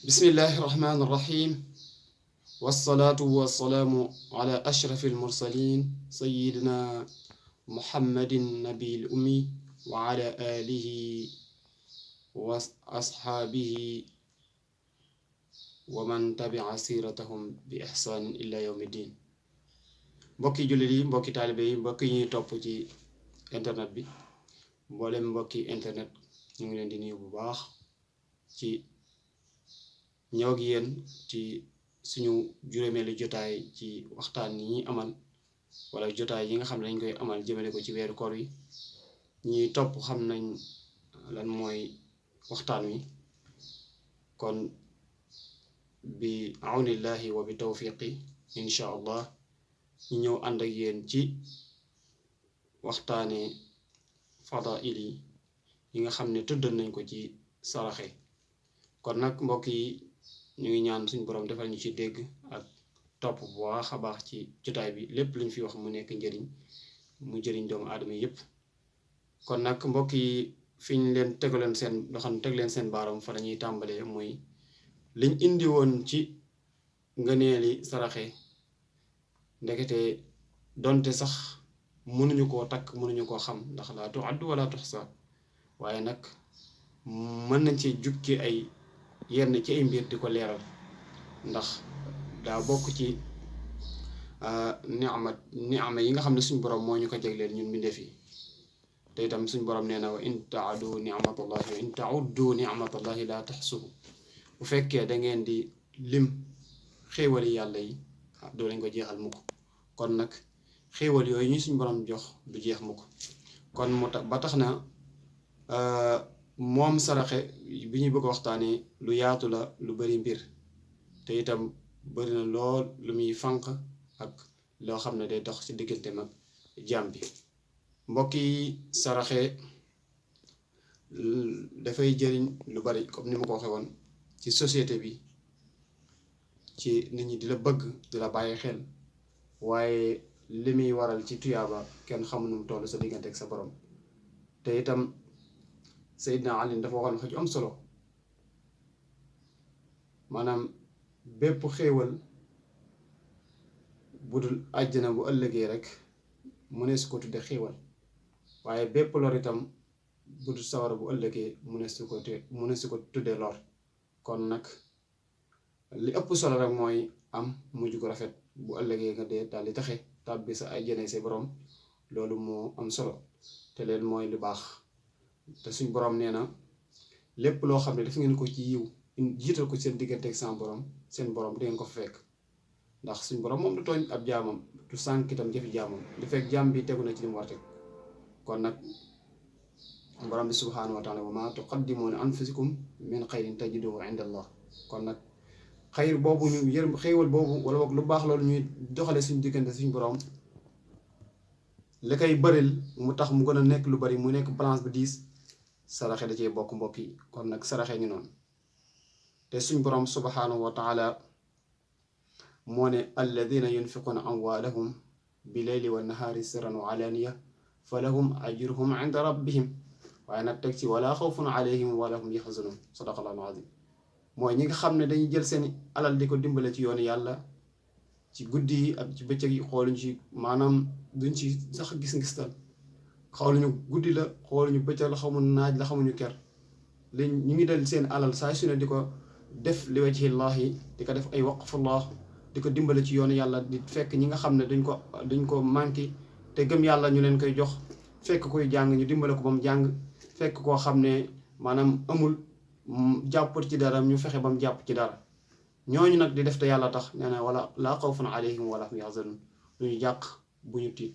bismillahi rahmaani rahim wassalaatu wassalaamu ala ashrafi almursalin sayidina muhammadin nabil ummi wa ala alihi wa ashaabihi wa man tabia siratahum bi ihsaanin ila yawmi din. mbokki jullit yi, mbokki taalibe yi, mbokki ñuy topp ci internet bi, mboolem mbokki internet ñu ngi leen di nuyu bu baax ci ñëw ak yéen ci suñu juróomeelu jotaay ci waxtaan yi ñuy amal wala jotaay yi nga xam ne dañ koy amal jëmale ko ci weeru koor wi. ñuy topp xam nañ lan mooy waxtaan wi, kon bi awnillahi wa bi tawfiqi insha allah ñu ñëw ànd ak yéen ci waxtaane fadail yi nga xam ne tuddal nañ ko ci saraxe. kon nag mbokk yi, ñu ngi ñaan suñu borom defal ñu ci dégg ak topp bu baax a baax ci jotaay bi, lépp luñ fi wax mu nekk njëriñ, mu jëriñ doomu aadama yépp. kon nag mbokk yi, fi ñu leen tegaleen seen loxo teg leen seen baaram fa lañuy tàmbalee mooy liñ indi woon ci ngëneeli saraxe. ndekete donte sax mënuñu koo takk, mënuñu koo xam, ndax laa tuaddu wala tuxsa, waaye nag mën nañ ci jukki ay yenn ci ay mbir di ko leeral, ndax daa bokk ci ni'ma yi nga xam ne suñ borom moo ñu ko jagleel ñun mbindeef yi. te itam suñ borom nee na wa in taadu ni'matallahi wa in tauddu ni'matallahi la taxsuhu. bu fekkee da ngeen di lim xéewali yàlla yi doo lañ ko jeexal mukk. kon nag xéewal yooyu ñu suñ borom jox du jeex mukk. kon moo tax ba tax na moom saraxe bi ñuy bëgg waxtaanee lu yaatu la, lu bari mbir, te itam bari na lool lu muy fànq ak loo xam ne day dox ci diggante mag jaam bi. mbokk yi, saraxe dafay jëriñ lu bari comme ni ma ko waxee woon ci société bi, ci nit ñi di la bëgg, di la bàyyi xel, waaye li muy waral ci tuyaaba kenn xamu nu mu toll sa diggante ak sa borom. te itam Seydina Ali dafa waxoon wax ju am solo, maanaam bépp xéewal bu dul àjjana bu ëllëgee rek mu ne su ko tudde xéewal, waaye bépp lor itam bu dul sawara bu ëllëgee mu ne su ko tudde lor. kon nag li ëpp solo rek mooy am mujj gu rafet bu ëllëgee nga dee daal di taxe tàbbi sa àjjana say borom. loolu moo am solo te leen mooy lu baax. te suñ borom nee na lépp loo xam ne def ngeen ko ci yiw jiital ko seen diggante ak seen borom di ngeen ko fa fekk, ndax suñ borom moom du tooñ ab jaamam, du sànk itam jëfi jaamam li fekk jaam bi tegu na ci li mu war teg. kon nag borom bi subhaanahu wa taala wa ma tuqaddimu li anfusikum min xayrin tajiduhu inda allah. kon nag xayr boobu ñu yërëm xéewal boobu wala boog lu baax loolu ñuy doxale suñ diggante suñ borom, li koy bëril mu tax mu gën a nekk lu bari, mu nekk balance bu diis, saraxe da cee bokk mbokk yi. kon nag saraxe ngi noonu. te suñ borom subhaanahu wa taala moo ne alladina yunfiquna amwaalahum bi leyli wa nahaari sirran wa alaaniya fa lahum ajruhum inda rabbihim, waaye nag teg ci wala xawfun alayhim wala hum yaxzanun. sadaqallahu azim. mooy ñi nga xam ne dañuy jël seen alal di ko dimbale ci yoonu yàlla ci guddi yi ak ci bëccëg yi, xooluñu ci, maanaam duñ ci sax gis-ngistal, xooluñu guddi la, xooluñu bëccëg la, xamuñu naaj la, xamuñu ker li ñu ngi del seen alal saa su ne di ko def li wajhillahi, di ko def ay waqfullah, di ko dimbale ci yoonu yàlla. di fekk ñi nga xam ne duñ ko manqué te gëm yàlla ñu leen koy jox, fekk koy jàng ñu dimbale ko ba mu jàng, fekk koo xam ne maanaam amul jàpput ci dara ñu fexe ba mu jàpp ci dara. ñooñu nag di def te yàlla tax, nee na wala laa xawfun alayhim wala hum yaxzanun, du ñu jàq bu ñu tiit.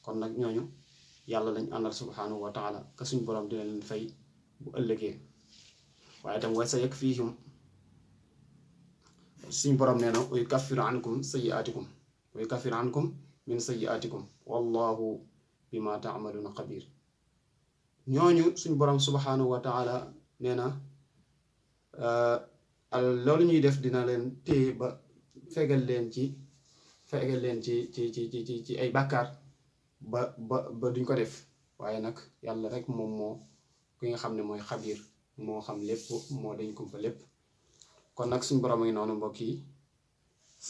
kon nag ñooñu yàlla lañ àndal subhanahu wa taala, ka suñ borom dina leen fay bu ëllëgee. waaye tam wa sayakfihim, suñ borom nee na wa yukaffiru ankum sayyi'atikum wa yukaffiru ankum min sayyi'atikum wallahu bima ta'maluna xabir. ñooñu suñ borom subhanahu wa taala nee na loolu ñuy def dina leen téye ba fegal leen ci ay bàkkaar ba duñ ko def. waaye nag yàlla rek moom moo ki nga xam ne mooy xabiir, moo xam lépp, moo dañ kumpa lépp. kon nag suñ borom a ngi noonu mbokk yi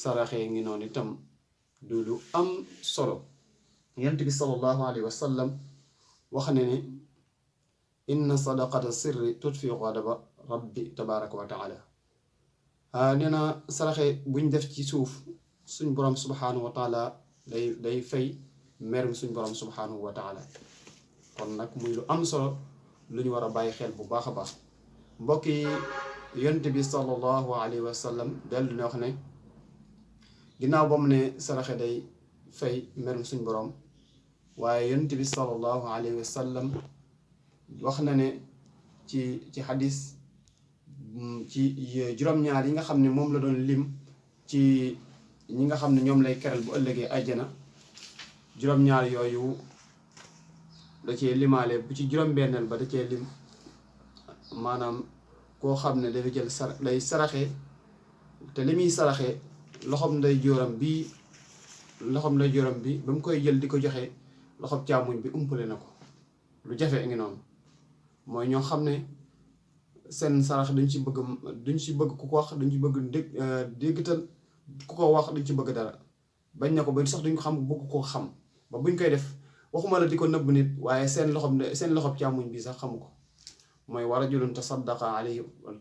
saraxee ngi noonu itam du lu am solo yonent bi sallallahu alayhi wa sallam wax ne ne inna sadaqata sirri tutfi ghadaba rabbi tabaraka wa taala nee na saraxe buñ def ci suuf suñ borom subhanahu wa taala day fay merum suñ borom subhanahu wa taala kon nag muy lu am solo lu ñu war a bàyyi xel bu baax a baax mbokk yi yonent bi sallallahu alayhi wa sallam dellu ne wax ne ginnaaw ba mu ne saraxe day fay merum suñ borom waaye yonent bi sallallahu alayhi wa sallam wax na ne ci xadis ci juróom-ñaar yi nga xam ne moom la doon lim ci ñi nga xam ne ñoom lay keral bu ëllëgee àjjana juróom-ñaar yooyu da cee limaale bu ci juróom-benneel ba da cee lim maanaam koo xam ne dafa jël day saraxe te li muy saraxe loxoom nday jóoram bi ba mu koy jël di ko joxe loxoom càmmuñ bi umpale na ko lu jafe ngi noonu mooy ñoo xam ne seen sarax duñ ci bëgg ku ko wax duñ ci bëgg déggtal ku ko wax duñ ci bëgg dara bañ na ko ba sax duñ ko xam bëgg koo xam ba buñ koy def waxuma la di ko nëbb nit waaye seen loxob càmmuñ bi sax xamu ko mooy wa rajulun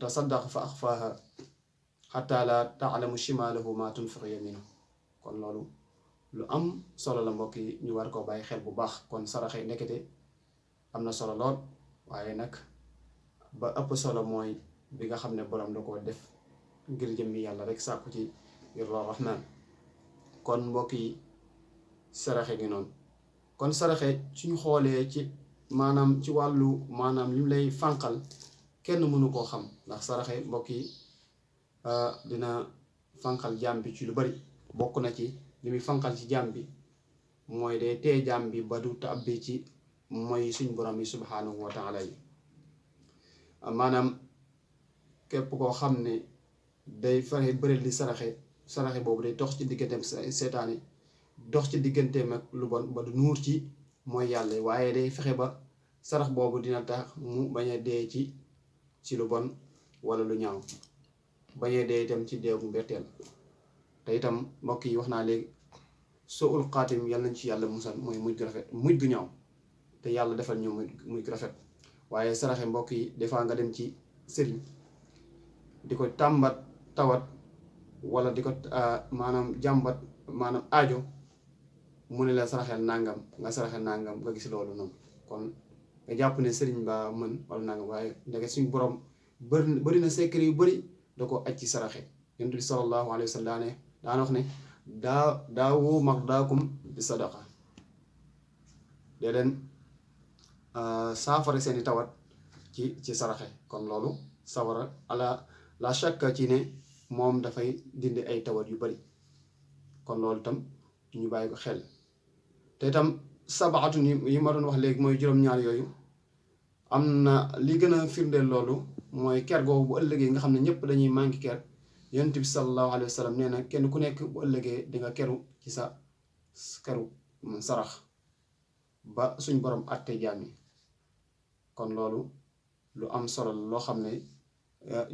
tasaddaqa fa axfaaha xataa la taalamu shimaalahu ma tunfiqu yaminu kon loolu lu am solo la mbokk yi ñu war koo bàyyi xel bu baax kon saraxe nekkete am na solo lool waaye nag ba ëpp solo mooy bi nga xam ne borom da koo def ngir jëmmi yàlla rek sàkku ci yàlla rahmaan kon mbokk yi saraxe gi noonu kon saraxe suñu xoolee ci maanaam ci wàllu maanaam lim lay fànqal kenn mënu koo xam ndax saraxe mbokk yi dina fànqal jaam bi ci lu bari bokk na ci li muy fànqal ci jaam bi mooy day tee jaam bi ba du tàbbi ci mooy suñ borom yi subhanahu wa taala yi maanaam képp koo xam ne day fexe bëri di saraxe boobu day dox ci digganteem seetaane dox ci digganteem ak lu bon ba du nuur ci mooy yàlla waaye day fexe ba sarax boobu dina tax mu bañ a dee ci lu bon wala lu ñaaw bañ a dee itam ci deegu mbetteel te itam mbokk yi wax naa léegi soo ul xaatim yàlla nañ ci yàlla musal mooy mujj gu rafet mujj gu ñaaw te yàlla defal ñu mujj gu rafet waaye saraxe mbokk yi des fois nga dem ci sëriñ di ko tàmbat tawat wala di ko maanaam jàmbat maanaam aajo mu ne la saraxel nangam nga saraxel nangam nga gis loolu noonu kon nga jàpp ne sëriñ ba mën wala nangam waaye ndeke suñu borom bëri na secret yu bëri da ko aj ci saraxe yonent bi sallallahu alayhi wa sallam daana wax ne daawu mardaakum bi sadaqa dee leen saafara seeni tawat ci saraxe kon loolu sawara ala la shakka ci ne moom dafay dindi ay tawat yu bari kon loolu itam ñu bàyyi ko xel te itam sabaatu yi ma doon wax léegi mooy juróom-ñaar yooyu am na li gën a firndeel loolu mooy ker googu bu ëllëgee nga xam ne ñëpp dañuy manqué ker yonent bi sallallahu alayhi wa sallam nee na kenn ku nekk bu ëllëgee di nga keru ci sa keru sarax ba suñ borom àtte jaam yi kon loolu lu am solo loo xam ne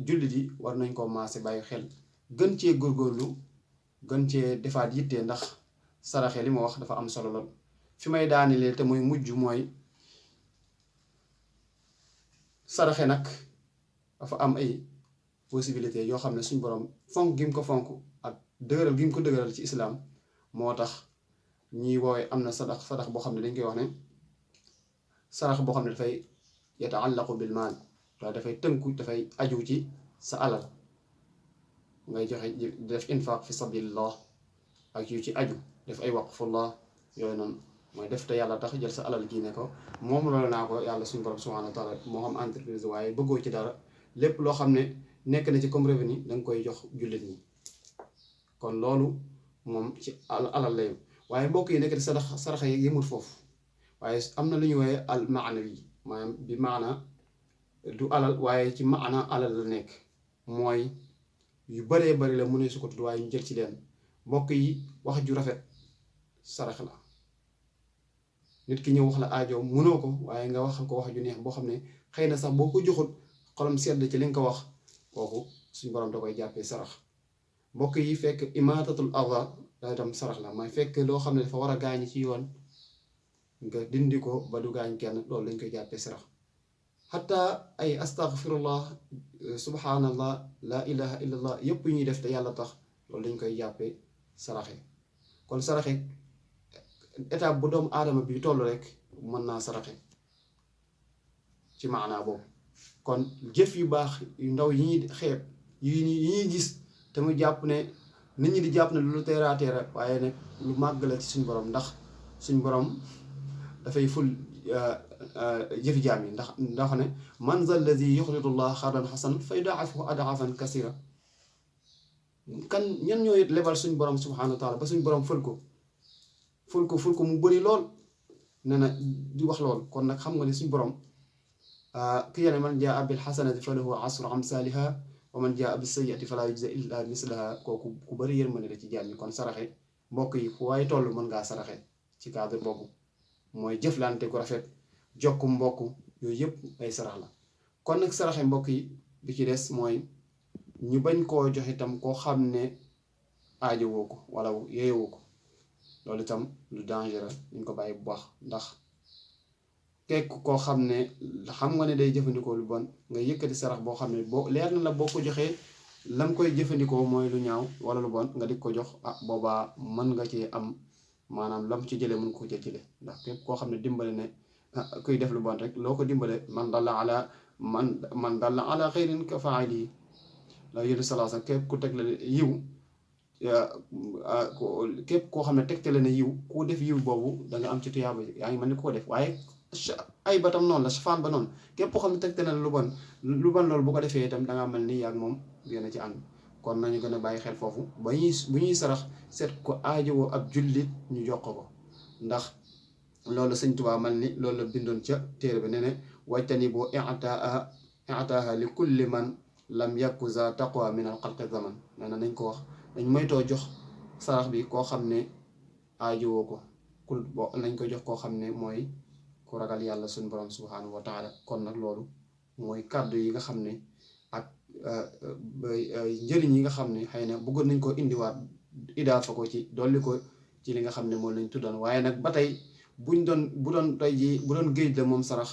jullit yi war nañ koo maase bàyyi xel gën cee góorgóorlu gën cee defaat yitte ndax saraxe li ma wax dafa am solo lool fi may daanelee te muy mujj mooy saraxe nag dafa am ay possibilité yoo xam ne suñ borom fonk gi mu ko fonk ak dëgëral gi mu ko dëgëral ci islaam moo tax ñuy woowee am na sadax boo xam ne dañ koy wax ne sarax boo xam ne dafay yataallaqu bil maal waaye dafay tënku dafay aju ci sa alal ngay joxe def infaq fi sabilillah ak yu ci aju def ay waqfullah yooyu noonu mooy def te yàlla tax jël sa alal ji ne ko moom loolu naa ko yàlla suñu borom subhanahu wa taala moo xam entreprise waaye bëggoo ci dara lépp loo xam ne nekk na ci comme revenu danga koy jox jullit ñi kon loolu moom ci alal lay waaye mbokk yi nekk di saraxa yi yëmul foofu waaye am na lu ñu wooye al maanawi maanaam bi maana du alal waaye ci maana alal la nekk mooy yu baree bari la mu ne su ko tudd waaye ñu jël ci leen mbokk yi wax ju rafet sarax la nit ki ñëw wax la aajo mënoo ko waaye nga wax ko wax ju neex boo xam ne xëy na sax boo ko joxul xolam sedd ci li nga ko wax kooku suñu borom da koy jàppee sarax. mbokk yi fekk imaatatul adha da itam sarax la mooy fekk loo xam ne dafa war a gaañ ci yoon nga dindi ko ba du gaañ kenn loolu lañ koy jàppee sarax. xataa ay astaghfirullah subhanallah la ilaha illallah yépp ñuy def te yàlla tax loolu lañ koy jàppee saraxe. kon saraxe étape bu doomu aadama bi toll rek mën naa saraxe ci maanaa boobu. kon jëf yu baax yu ndaw yi ñuy xeeb yi ñuy gis te mu jàpp ne nit ñi di jàpp ne lu teera waaye nag lu màgg la ci suñ borom ndax suñ borom dafay ful jëfi jaam yi ndax ne man zal lazi yuxridu llah xardan xasan fa yudaafihu adaafan kasira. kan ñan ñooy lebal suñ borom subhanahu wa taala ba suñ borom ful ko mu bëri lool nee na di wax lool. kon nag xam nga ne suñ borom ki yene man jaa bil xasanati fa lahu asru amsaliha wa man jaa bis sayyiati fala yujza illa mislaha. kooku ku bëri yërmande la ci jaam yi. kon saraxe mbokk yi fu waaye toll mën ngaa saraxe ci cadre boobu mooy jëflante gu rafet jokku mbokk yooyu yëpp ay sarax la. kon nag saraxe mbokk yi bi ci des mooy ñu bañ koo jox itam koo xam ne aajowoo ko wala yeewoo ko. loolu itam lu dangereux ñu ko bàyyi bu baax ndax kekk koo xam ne xam nga ne day jëfandikoo lu bon nga yëkkati sarax boo xam ne boo leer na la boo ko joxee lam koy jëfandikoo mooy lu ñaaw wala lu bon nga di ko jox boobaa mën nga ci am maanaam lam ci jëlee mën ko ci jëlee. ndax képp koo xam ne dimbale ne kuy def lu bon rek loo ko dimbale man dalla ala xayrin ka faa'ilihi la yéen salaasa képp ku teg la yiw képp koo xam ne tegtale ne yiw ku def yiw boobu da nga am ci tuyaaba yaa ngi mën ni ko def. waaye ay batam noonu la safaan ba noonu képp koo xam ne tegtale ne lu bon loolu bu ko defee itam da nga mel ni yaa ngi moom yéen a ci ànd. kon nañu gën a bàyyi xel foofu bu ñuy sarax seet ko aajowoo ab jullit ñu jox ko ndax loolu Sëñ Tuubaa mel ni loolu la bindoon ca téere bi ne ne wajtani boo i'taaha li kulli man lam yakku za taqwa min al xalqi zaman. nee na nañ ko wax dañ moytoo jox sarax bi koo xam ne aajowoo ko nañ ko jox koo xam ne mooy ku ragal yàlla suñu borom subhanahu wa taala. kon nag loolu mooy kàddu yi nga xam ne ak njëriñ yi nga xam ne xëy na bëggoon nañ ko indiwaat idaafa ko ci dolli ko ci li nga xam ne moom lañ tuddoon. waaye nag ba tey bu doon tey ji bu doon géej la moom sarax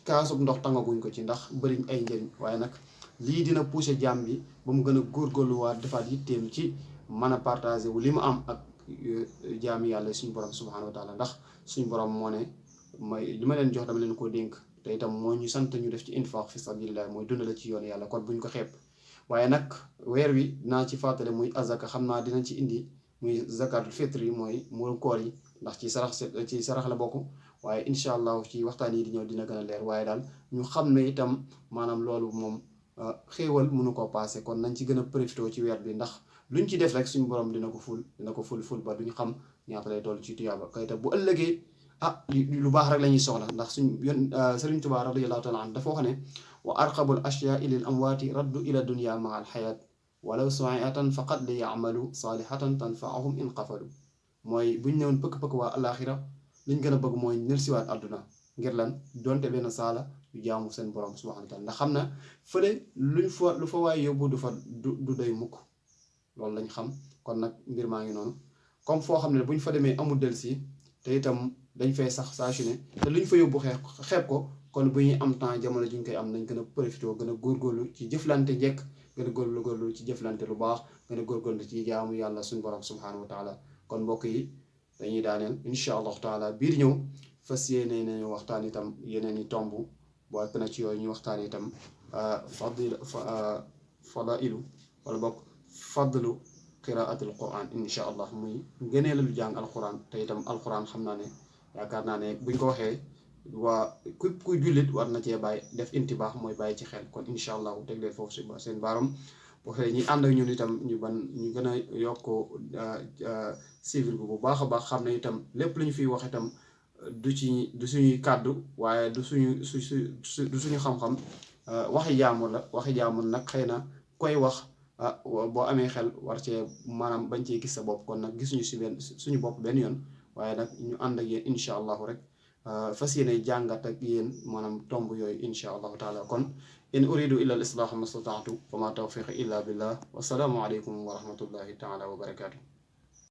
kaasub ndox tangaguñ ko ci ndax bëriñ ay njëriñ. waaye nag lii dina pousser jaam bi ba mu gën a góorgóorluwaat defaat yitteem ci mën a partager wu li mu am ak jaami yàlla suñu borom subhanahu wa taala. ndax suñu borom moo ne mooy li ma leen jox dama leen koo dénk te itam moo ñu sant ñu def ci infaq fi sabilillah mooy dundale ci yoon yàlla. kon buñ ko xeeb. waaye nag weer wi dinaa ci fàttale muy azaka xam naa dinañ ci indi muy zakatul fitri yi mooy murum koor yi ndax ci sarax la bokk. waaye incha allah ci waxtaan yi di ñëw dina gën a leer. waaye daal ñu xam ne itam maanaam loolu moom xéewal mënu koo paase. kon nañ ci gën a profité ci weer bi ndax luñ ci def rek suñu borom dina ko ful ba duñu xam ñaata lay toll ci tuyaaba kayita bu ëllëgee lu baax rek la ñuy soxla. ndax Sëriñ Tuubaa radiyallahu taala an dafa wax ne wa arqabul ashyaai lil amwaati raddu ila dunya maa al xayaat walaw sa'iatan faqat li ya'malu salihatan tanfa'uhum in qafalu. mooy buñ newoon pëkk-pëkk waa alaxira liñ gën a bëgg mooy nel siwaat àdduna ngir lan donte benn saala yu jaamu seen borom subhanahu wa taala. ndax xam na fële lu fa waay yóbbu du doy mukk loolu lañ xam. kon nag mbir maa ngi noonu comme foo xam ne buñ fa demee amul delsi te itam dañ fay sax saa su ne te luñ fa yóbbu xeeb ko. kon bu ñuy am temps jamono ji ñu koy am nañ gën a profité gën a góorgóorlu ci jëflante njëkk gën a góorgóorlu ci jëflante lu baax gën a góorgóorlu ci jaamu yàlla suñu borom subhanahu wa taala. kon mbokk yi dañuy daaneel incha allahu taala biir ñëw fas yéene nañu waxtaan itam yeneen i tomb bokk na ci yooyu ñu waxtaan itam fadailu wala bokk fadlu qiraatil quran incha allah muy ngëneelu jàng alquran te itam alquran xam naa ne yaakaar naa ne buñ ko waxee waa kuy jullit war na cee bàyyi def intibaax mooy bàyyi ci xel. kon incha allah teg leen foofu si seen baaram boo xëyee ñi ànd ak ñun itam ñu gën a yokk civil bu baax a baax xam ne itam lépp lu ñu fiy wax itam du suñuy kàddu waaye du suñu xam-xam waxi jaamur la. waxi jaamur nag xëy na koy wax boo amee xel war cee maanaam bañ cee gis sa bopp. kon nag gisuñu suñu bopp benn yoon waaye nag ñu ànd ak yéen incha allahu rek fas yéene jàngat ak yéen maanaam tomb yooyu insha allahu taala. kon in uridu illa al islaaha mastataatu wa ma tawfiqi illa billah wasalaamu aleykum wa rahmatullahi taala wa barakaatu.